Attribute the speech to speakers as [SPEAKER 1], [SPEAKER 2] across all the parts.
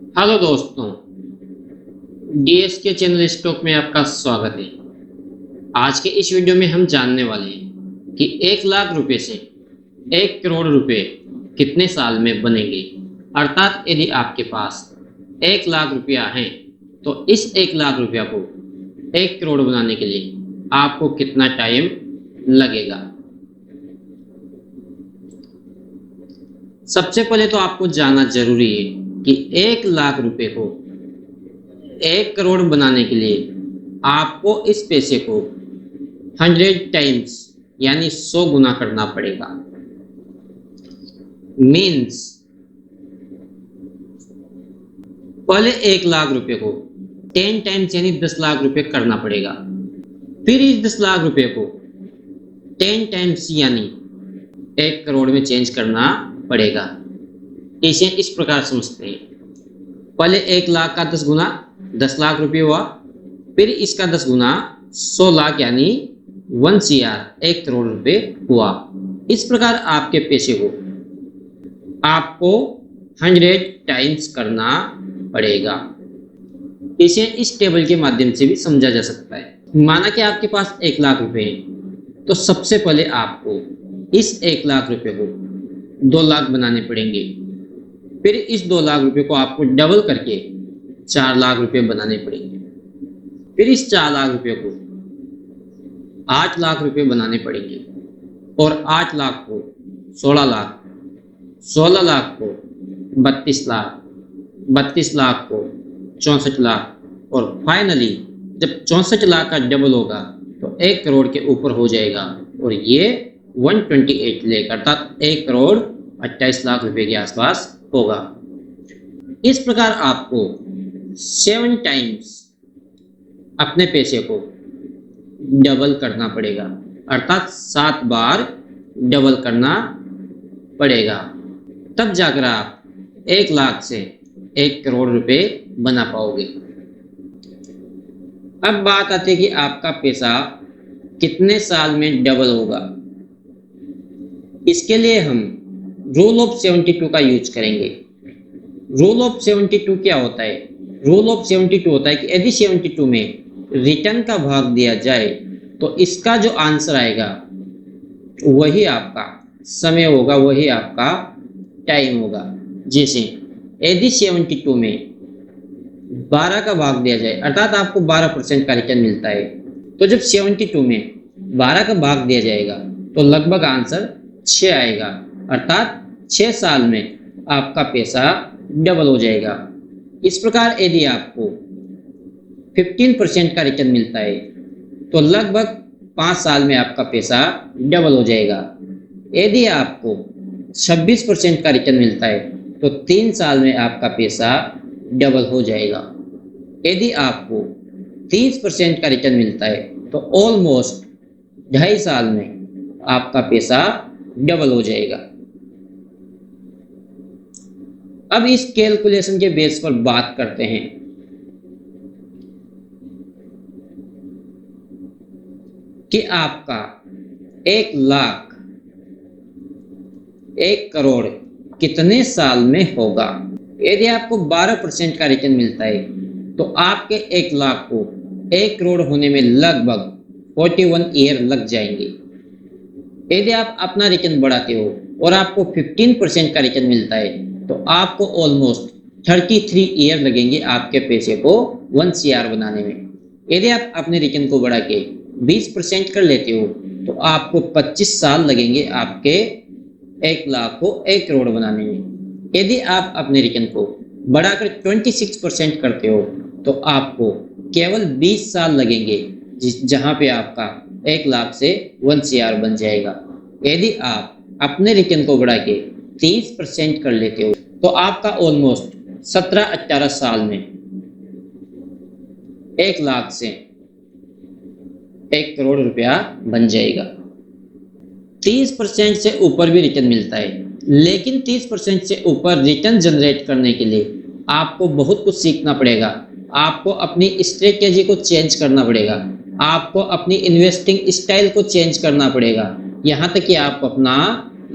[SPEAKER 1] Hello दोस्तों, DS के channel stock में आपका स्वागत है। आज के इस वीडियो में हम जानने वाले हैं कि 1 लाख रुपए से 1 करोड़ रुपए कितने साल में बनेंगे। अर्थात यदि आपके पास 1 लाख रुपया है तो इस 1 लाख रुपया को 1 करोड़ बनाने के लिए आपको कितना टाइम लगेगा। सबसे पहले तो आपको जानना जरूरी है कि 1 लाख रुपए को 1 करोड़ बनाने के लिए आपको इस पैसे को 100 टाइम्स यानी 100 गुना करना पड़ेगा। मीन्स पहले 1 लाख रुपए को 10 टाइम्स यानी 10 लाख रुपए करना पड़ेगा। फिर इस 10 लाख रुपए को 10 टाइम्स यानी 1 करोड़ में चेंज करना पड़ेगा। इसे इस प्रकार समझते हैं, पहले 1 लाख का 10 गुना 10 लाख रुपये हुआ, फिर इसका 10 गुना 100 लाख यानी 1 CR 1 करोड़ रुपए हुआ। इस प्रकार आपके पैसे को आपको 100 टाइम्स करना पड़ेगा। इसे इस टेबल के माध्यम से भी समझा जा सकता है। माना कि आपके पास 1 लाख रुपए हैं तो सबसे पहले आपको इस 1 लाख रुपए को 2 लाख बनाने पड़ेंगे। फिर इस 2 लाख रुपए को आपको डबल करके 4 लाख रुपए बनाने पड़ेंगे। फिर इस 4 लाख रुपए को 8 लाख रुपए बनाने पड़ेंगे और 8 लाख को 16 लाख, 16 लाख को 32 लाख, 32 लाख को 64 लाख और फाइनली जब 64 लाख का डबल होगा तो 1 करोड़ के ऊपर हो जाएगा और ये 128 लाख अर्थात 1 करोड़ 28 लाख रुपए के आसपास होगा। इस प्रकार आपको 7 टाइम्स अपने पैसे को डबल करना पड़ेगा, अर्थात 7 बार डबल करना पड़ेगा। तब जाकर आप 1 लाख से 1 करोड़ रुपए बना पाओगे। अब बात आती है कि आपका पैसा कितने साल में डबल होगा। इसके लिए हम रूल ऑफ 72 का यूज करेंगे। रूल ऑफ 72 क्या होता है? रूल ऑफ 72 होता है कि यदि 72 में रिटर्न का भाग दिया जाए तो इसका जो आंसर आएगा वही आपका समय होगा, वही आपका टाइम होगा। जैसे यदि 72 में 12 का भाग दिया जाए अर्थात आपको 12% का रिटर्न मिलता है, तो जब 72 में 12 का भाग दिया जाएगा तो लगभग आंसर 6 आएगा, अर्थात 6 साल में आपका पैसा डबल हो जाएगा। इस प्रकार यदि आपको 15% का रिटर्न मिलता है तो लगभग 5 साल में आपका पैसा डबल हो जाएगा। यदि आपको 26% का रिटर्न मिलता है तो 3 साल में आपका पैसा डबल हो जाएगा। यदि आपको 30% का रिटर्न मिलता है तो ऑलमोस्ट 2.5 साल में आपका पैसा डबल हो जाएगा। अब इस कैलकुलेशन के बेस पर बात करते हैं कि आपका 1 लाख 1 करोड़ कितने साल में होगा। यदि आपको 12% का रिटर्न मिलता है तो आपके 1 लाख को 1 करोड़ होने में लगभग 41 ईयर लग जाएंगे। यदि आप अपना रिटर्न बढ़ाते हो और आपको 15% का रिटर्न मिलता है तो आपको ऑलमोस्ट 33 ईयर लगेंगे आपके पैसे को 1 CR बनाने में। यदि आप अपने रिटर्न को बढ़ा के 20% कर लेते हो तो आपको 25 साल लगेंगे आपके 1 लाख को 1 करोड़ बनाने में। यदि आप अपने रिटर्न को बढ़ाकर 26% करते हो तो आपको केवल 20 साल लगेंगे, जहां पे आपका 1 लाख से 1 CR बन जाएगा। यदि आप अपने रिटर्न को बढ़ा के 30% कर लेते हो तो आपका ऑलमोस्ट 17-18 साल में 1 लाख से 1 करोड़ रुपया बन जाएगा। 30% से ऊपर भी रिटर्न मिलता है, लेकिन 30% से ऊपर रिटर्न जनरेट करने के लिए आपको बहुत कुछ सीखना पड़ेगा। आपको अपनी स्ट्रेटेजी को चेंज करना पड़ेगा, आपको अपनी इन्वेस्टिंग स्टाइल को चेंज करना पड़ेगा, यहाँ तक कि आपको अपना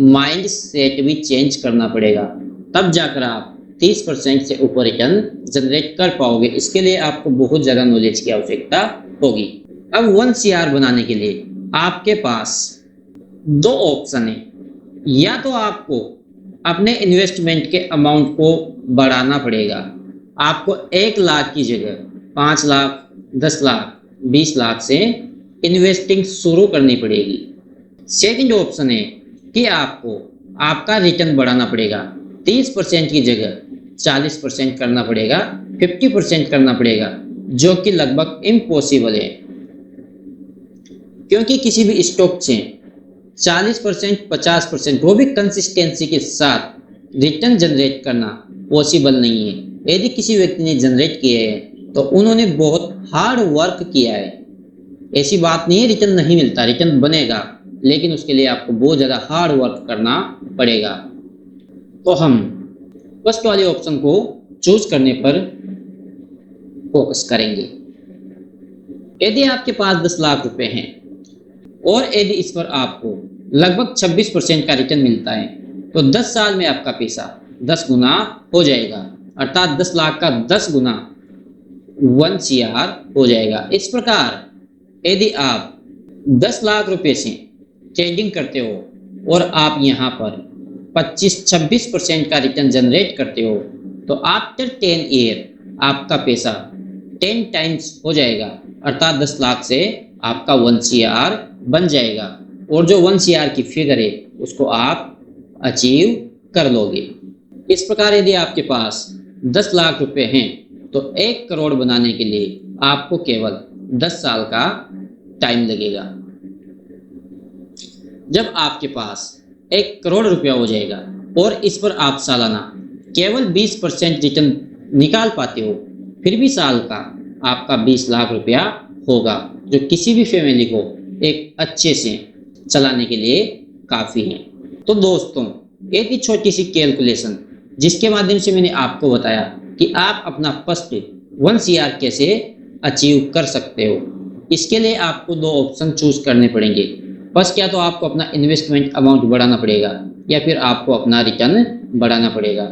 [SPEAKER 1] माइंड सेट भी चेंज करना पड़ेगा। तब जाकर आप 30% से ऊपर रिटर्न जनरेट कर पाओगे। इसके लिए आपको बहुत ज़्यादा नॉलेज की आवश्यकता होगी। अब 1 CR बनाने के लिए आपके पास दो ऑप्शन है। या तो आपको अपने इन्वेस्टमेंट के अमाउंट को बढ़ाना पड़ेगा। आपको 1 लाख की जगह 5 लाख, 10 लाख, 20 लाख से इन्वेस्टिंग शुरू करनी पड़ेगी। सेकंड ऑप्शन है कि आपको आपका रिटर्न बढ़ाना पड़ेगा। 30% की जगह 40% करना पड़ेगा, 50% करना पड़ेगा, जो कि लगभग इम्पॉसिबल है। क्योंकि किसी भी स्टॉक से 40%, 50%, वो भी कंसिस्टेंसी के साथ रिटर्न जनरेट करना पॉसिबल नहीं है। यदि किसी व्यक्ति ने जनरेट किए हैं तो उन्होंने बहुत हार्ड वर्क किया है। ऐसी बात नहीं है रिटर्न नहीं मिलता, रिटर्न बनेगा, लेकिन उसके लिए आपको बहुत ज़्यादा हार्ड वर्क करना पड़ेगा। तो हम फर्स्ट वाले ऑप्शन को चूज करने पर फोकस करेंगे। यदि आपके पास 10 लाख रुपए हैं और यदि इस पर आपको लगभग 26% का रिटर्न मिलता है तो 10 साल में आपका पैसा 10 गुना हो जाएगा, अर्थात 10 लाख का 10 गुना 1 CR हो जाएगा। इस प्रकार यदि आप 10 लाख रुपए से ट्रेडिंग करते हो और आप यहाँ पर 25-26% का रिटर्न जनरेट करते हो तो आफ्टर 10 ईयर आपका पैसा 10 टाइम्स हो जाएगा, अर्थात 10 लाख से आपका 1 CR बन जाएगा और जो 1 CR की फिगर है उसको आप अचीव कर लोगे। इस प्रकार यदि आपके पास 10 लाख रुपए हैं तो 1 करोड़ बनाने के लिए आपको केवल 10 साल का टाइम लगेगा। जब आपके पास 1 करोड़ रुपया हो जाएगा और इस पर आप सालाना केवल 20% रिटर्न निकाल पाते हो, फिर भी साल का आपका 20 लाख रुपया होगा, जो किसी भी फैमिली को एक अच्छे से चलाने के लिए काफ़ी है। तो दोस्तों, एक ही छोटी सी कैलकुलेशन जिसके माध्यम से मैंने आपको बताया कि आप अपना फर्स्ट 1 CR कैसे अचीव कर सकते हो। इसके लिए आपको दो ऑप्शन चूज करने पड़ेंगे। फर्स्ट, क्या तो आपको अपना इन्वेस्टमेंट अमाउंट बढ़ाना पड़ेगा या फिर आपको अपना रिटर्न बढ़ाना पड़ेगा।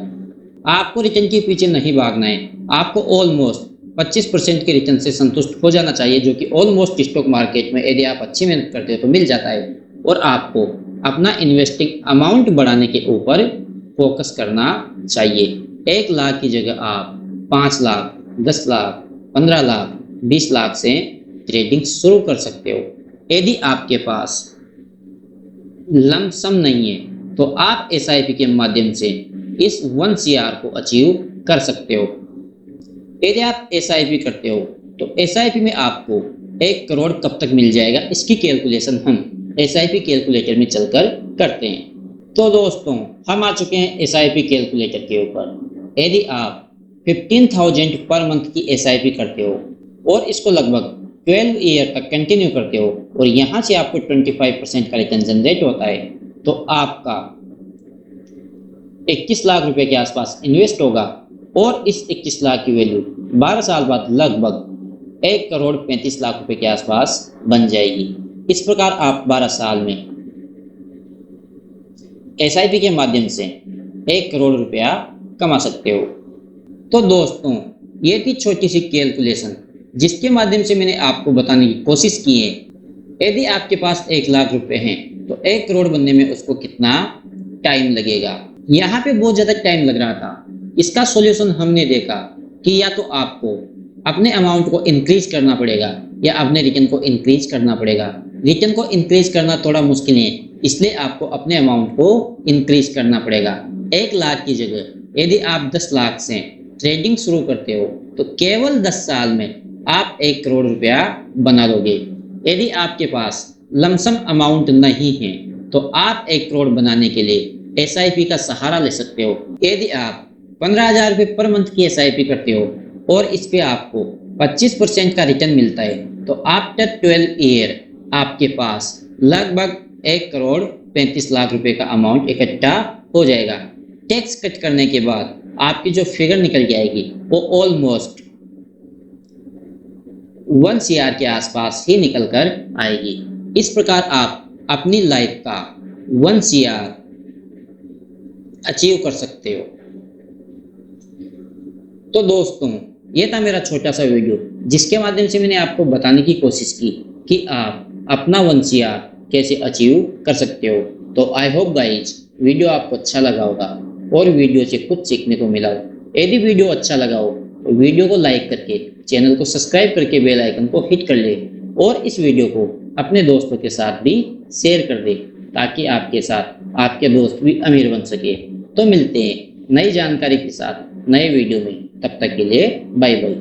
[SPEAKER 1] आपको रिटर्न के पीछे नहीं भागना है, आपको ऑलमोस्ट 25% के रिटर्न से संतुष्ट हो जाना चाहिए, जो कि ऑलमोस्ट स्टॉक मार्केट में यदि आप अच्छी मेहनत करते हो तो मिल जाता है। और आपको अपना इन्वेस्टिंग अमाउंट बढ़ाने के ऊपर फोकस करना चाहिए। 1 लाख की जगह आप 5 लाख, 10 लाख, 15 लाख, 20 लाख से ट्रेडिंग शुरू कर सकते हो। यदि आपके पास लमसम नहीं है तो आप SIP के माध्यम से इस 1 CR को अचीव कर सकते हो। यदि आप SIP करते हो तो SIP में आपको 1 करोड़ कब तक मिल जाएगा, इसकी कैलकुलेशन हम SIP कैलकुलेटर में चलकर करते हैं। तो दोस्तों, हम आ चुके हैं SIP कैलकुलेटर के ऊपर। यदि आप 15,000 पर मंथ की SIP करते हो और इसको लगभग 12 ईयर तक कंटिन्यू करते हो और यहाँ से आपको 25% का रिटर्न जनरेट होता है तो आपका 21 लाख रुपए के आसपास इन्वेस्ट होगा और इस 21 लाख की वैल्यू 12 साल बाद लगभग 1 करोड़ 35 लाख रुपए के आसपास बन जाएगी। इस प्रकार आप 12 साल में SIP के माध्यम से 1 करोड़ रुपया कमा सकते हो। तो दोस्तों, ये थी छोटी सी कैलकुलेशन जिसके माध्यम से मैंने आपको बताने की कोशिश की है। यदि आपके पास 1 लाख रुपए हैं तो 1 करोड़ बनने में उसको कितना टाइम लगेगा। यहाँ पे बहुत ज़्यादा टाइम लग रहा था। इसका सॉल्यूशन हमने देखा कि या तो आपको अपने अमाउंट को इंक्रीज करना पड़ेगा या अपने रिटर्न को इंक्रीज करना पड़ेगा। रिटर्न को इंक्रीज करना थोड़ा मुश्किल है, इसलिए आपको अपने अमाउंट को इंक्रीज करना पड़ेगा। 1 लाख की जगह यदि आप 10 लाख से ट्रेडिंग शुरू करते हो तो केवल 10 साल में आप 1 करोड़ रुपया बना लोगे। यदि आपके पास लमसम अमाउंट नहीं है तो आप 1 करोड़ बनाने के लिए SIP का सहारा ले सकते हो। यदि आप 15,000 रुपये पर मंथ की SIP करते हो और इस पे आपको 25% का रिटर्न मिलता है तो आफ्टर 12 ईयर आपके पास लगभग 1 करोड़ 35 लाख रुपए का अमाउंट इकट्ठा हो जाएगा। टैक्स कट करने के बाद आपकी जो फिगर निकल जाएगी वो ऑलमोस्ट 1 CR के आसपास ही निकल कर आएगी। इस प्रकार आप अपनी लाइफ का 1 CR अचीव कर सकते हो। तो दोस्तों, ये था मेरा छोटा सा वीडियो जिसके माध्यम से मैंने आपको बताने की कोशिश की कि आप अपना 1 CR कैसे अचीव कर सकते हो। तो आई होप गाइज वीडियो आपको अच्छा लगा होगा और वीडियो से कुछ सीखने को मिला हो। यदि वीडियो अच्छा लगा हो तो वीडियो को लाइक करके चैनल को सब्सक्राइब करके बेल आइकन को हिट कर ले और इस वीडियो को अपने दोस्तों के साथ भी शेयर कर दे ताकि आपके साथ आपके दोस्त भी अमीर बन सके। तो मिलते हैं नई जानकारी के साथ नए वीडियो में, तब तक के लिए बाय बाय।